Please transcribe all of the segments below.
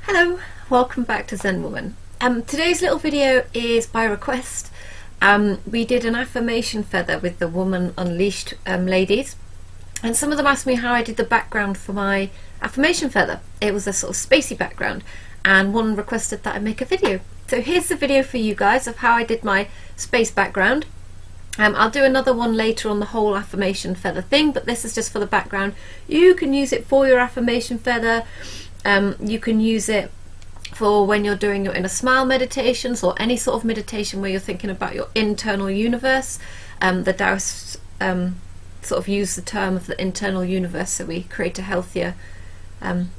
Hello, welcome back to Zen Woman. Today's little video is by request. We did an affirmation feather with the Woman Unleashed ladies, and some of them asked me how I did the background for my affirmation feather. It was a sort of spacey background, and one requested that I make a video. So here's the video for you guys of how I did my space background. I'll do another one later on the whole affirmation feather thing, but this is just for the background. You can use it for your affirmation feather. You can use it for when you're doing your inner smile meditations or any sort of meditation where you're thinking about your internal universe. The daoists sort of use the term of the internal universe, so we create a healthier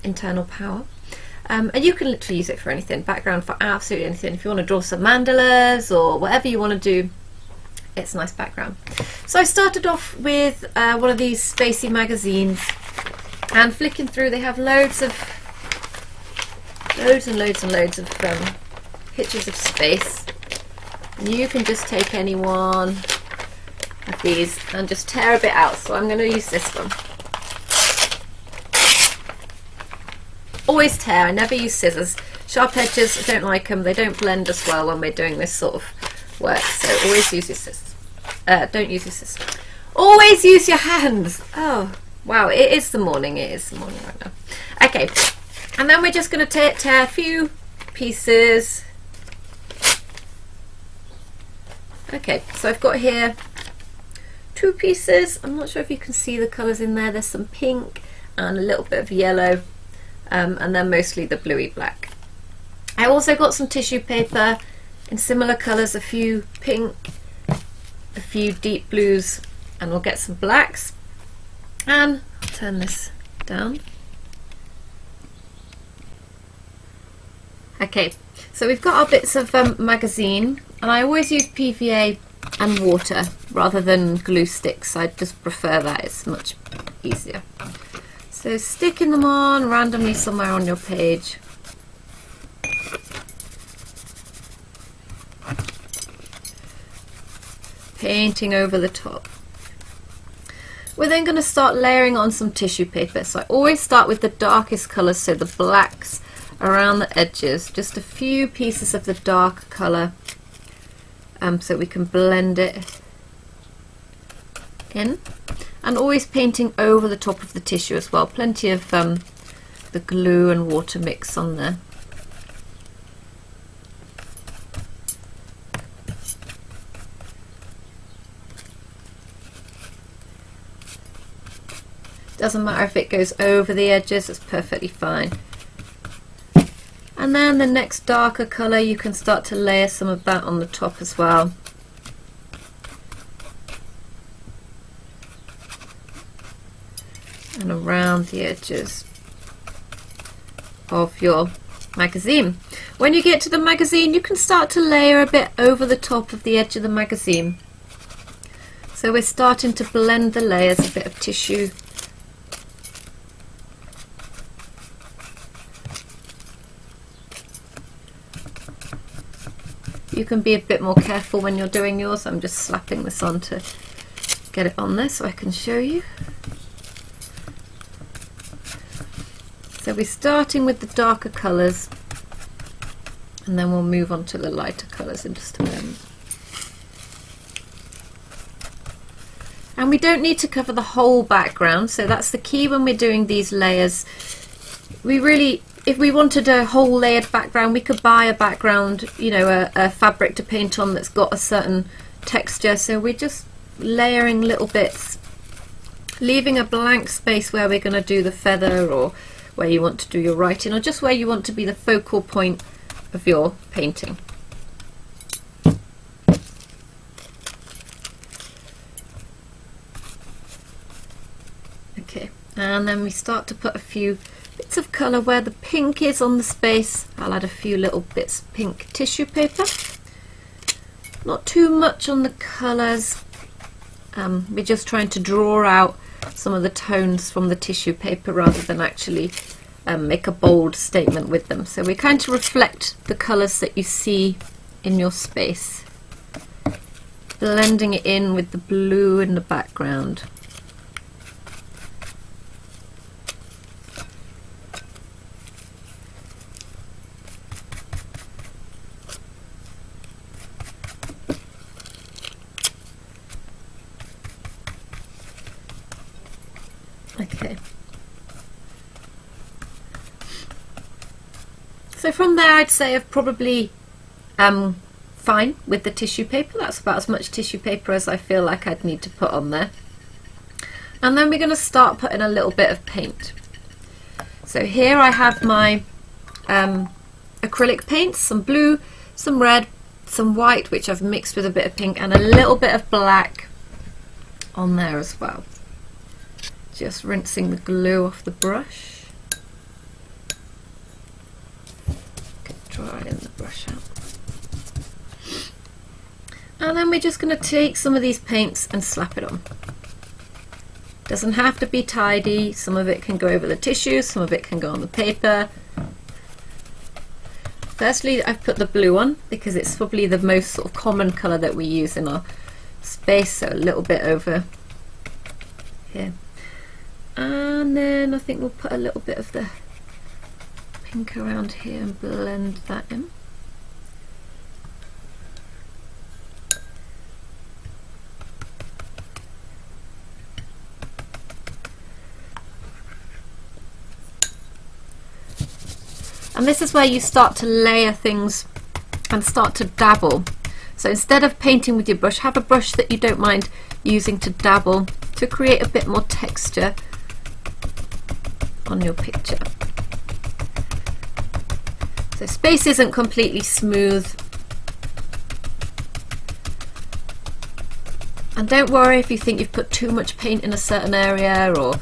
internal power. And you can literally use it for anything, background for absolutely anything. If you want to draw some mandalas or whatever you want to do, it's a nice background. So I started off with one of these spacey magazines, and flicking through, they have loads and loads of pictures of space. And you can just take any one of these and just tear a bit out. So I'm going to use this one. Always tear, I never use scissors. Sharp edges, I don't like them, they don't blend as well when we're doing this sort of work, so always use your scissors. Don't use your scissors. Always use your hands! Oh, wow, it is the morning right now. Okay, and then we're just going to tear a few pieces. Okay, so I've got here 2 pieces. I'm not sure if you can see the colours in there. There's some pink and a little bit of yellow, and then mostly the bluey black. I also got some tissue paper in similar colours, a few pink, a few deep blues, and we'll get some blacks. And I'll turn this down. Okay, so we've got our bits of magazine, and I always use PVA and water rather than glue sticks. I just prefer that, it's much easier. So sticking them on randomly somewhere on your page. Painting over the top. We're then going to start layering on some tissue paper. So I always start with the darkest colours, so the blacks around the edges, just a few pieces of the dark colour, so we can blend it in, and always painting over the top of the tissue as well. Plenty of the glue and water mix on there. Doesn't matter if it goes over the edges, it's perfectly fine. And then the next darker colour, you can start to layer some of that on the top as well. And around the edges of your magazine. When you get to the magazine, you can start to layer a bit over the top of the edge of the magazine. So we're starting to blend the layers, a bit of tissue. You can be a bit more careful when you're doing yours. I'm just slapping this on to get it on there so I can show you. So we're starting with the darker colours, and then we'll move on to the lighter colours in just a moment. And we don't need to cover the whole background, so that's the key when we're doing these layers. If we wanted a whole layered background, we could buy a background, you know, a fabric to paint on that's got a certain texture. So we're just layering little bits, leaving a blank space where we're going to do the feather, or where you want to do your writing, or just where you want to be the focal point of your painting. Okay, and then we start to put a few bits of colour where the pink is on the space. I'll add a few little bits of pink tissue paper. Not too much on the colours. We're just trying to draw out some of the tones from the tissue paper rather than actually make a bold statement with them. So we're kind of reflect the colours that you see in your space, blending it in with the blue in the background. Okay. So from there I'd say I've probably fine with the tissue paper. That's about as much tissue paper as I feel like I'd need to put on there. And then we're going to start putting a little bit of paint. So here I have my acrylic paints, some blue, some red, some white, which I've mixed with a bit of pink, and a little bit of black on there as well. Just rinsing the glue off the brush. Drying the brush out. And then we're just going to take some of these paints and slap it on. Doesn't have to be tidy. Some of it can go over the tissue, some of it can go on the paper. Firstly, I've put the blue on because it's probably the most sort of common colour that we use in our space, so a little bit over here. And then I think we'll put a little bit of the pink around here and blend that in. And this is where you start to layer things and start to dabble. So instead of painting with your brush, have a brush that you don't mind using to dabble to create a bit more texture on your picture. So space isn't completely smooth. And don't worry if you think you've put too much paint in a certain area or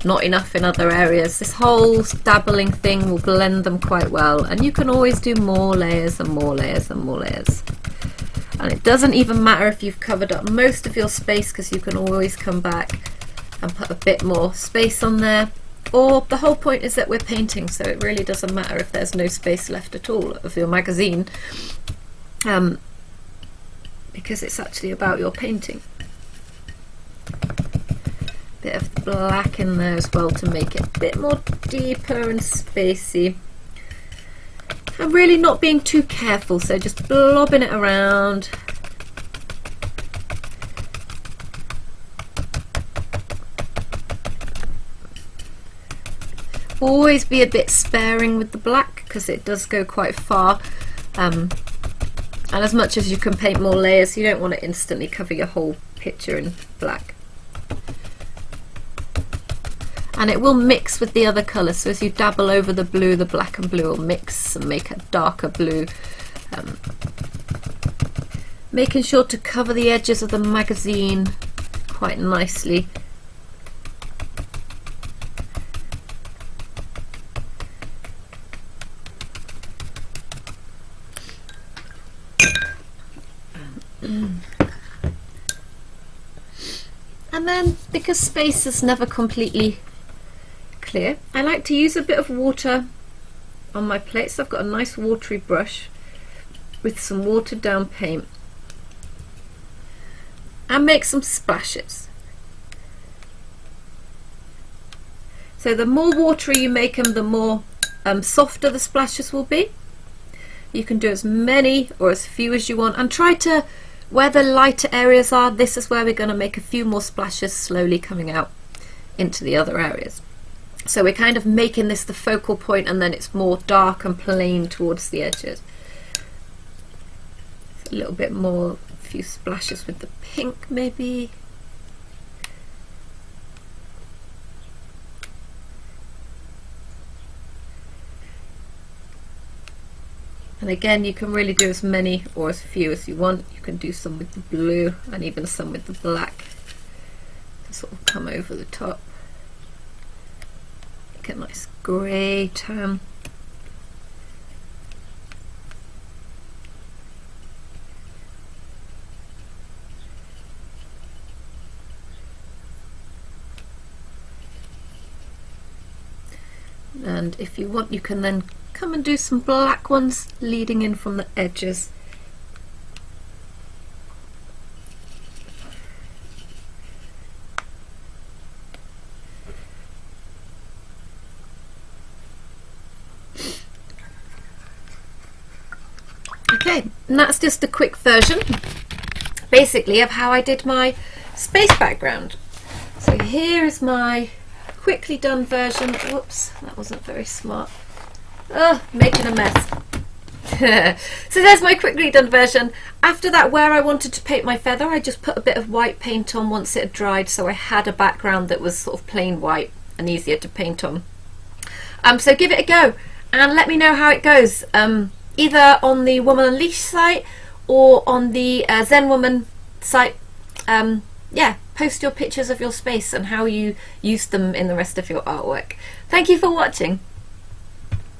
not enough in other areas. This whole dabbling thing will blend them quite well, and you can always do more layers and more layers and more layers. And it doesn't even matter if you've covered up most of your space, because you can always come back and put a bit more space on there. Or the whole point is that we're painting, so it really doesn't matter if there's no space left at all of your magazine, because it's actually about your painting. Bit of black in there as well to make it a bit more deeper and spacey. I'm really not being too careful, so just blobbing it around. Always be a bit sparing with the black because it does go quite far. And as much as you can paint more layers, you don't want to instantly cover your whole picture in black. And it will mix with the other colours, so as you dabble over the blue, the black and blue will mix and make a darker blue. Making sure to cover the edges of the magazine quite nicely. And then, because space is never completely clear, I like to use a bit of water on my plate. So I've got a nice watery brush with some watered down paint and make some splashes. So the more watery you make them, the more softer the splashes will be. You can do as many or as few as you want, and try to, where the lighter areas are, this is where we're going to make a few more splashes slowly coming out into the other areas. So we're kind of making this the focal point, and then it's more dark and plain towards the edges. A little bit more, a few splashes with the pink maybe. And again, you can really do as many or as few as you want. You can do some with the blue and even some with the black to sort of come over the top. Make a nice grey tone. And if you want, you can then come and do some black ones leading in from the edges. Okay, and that's just a quick version basically of how I did my space background. So here is my quickly done version. Whoops, that wasn't very smart. Oh, making a mess. So there's my quickly done version. After that, where I wanted to paint my feather, I just put a bit of white paint on once it had dried, so I had a background that was sort of plain white and easier to paint on. So give it a go and let me know how it goes, either on the Woman Unleashed site or on the Zen Woman site. Yeah, post your pictures of your space and how you use them in the rest of your artwork. Thank you for watching.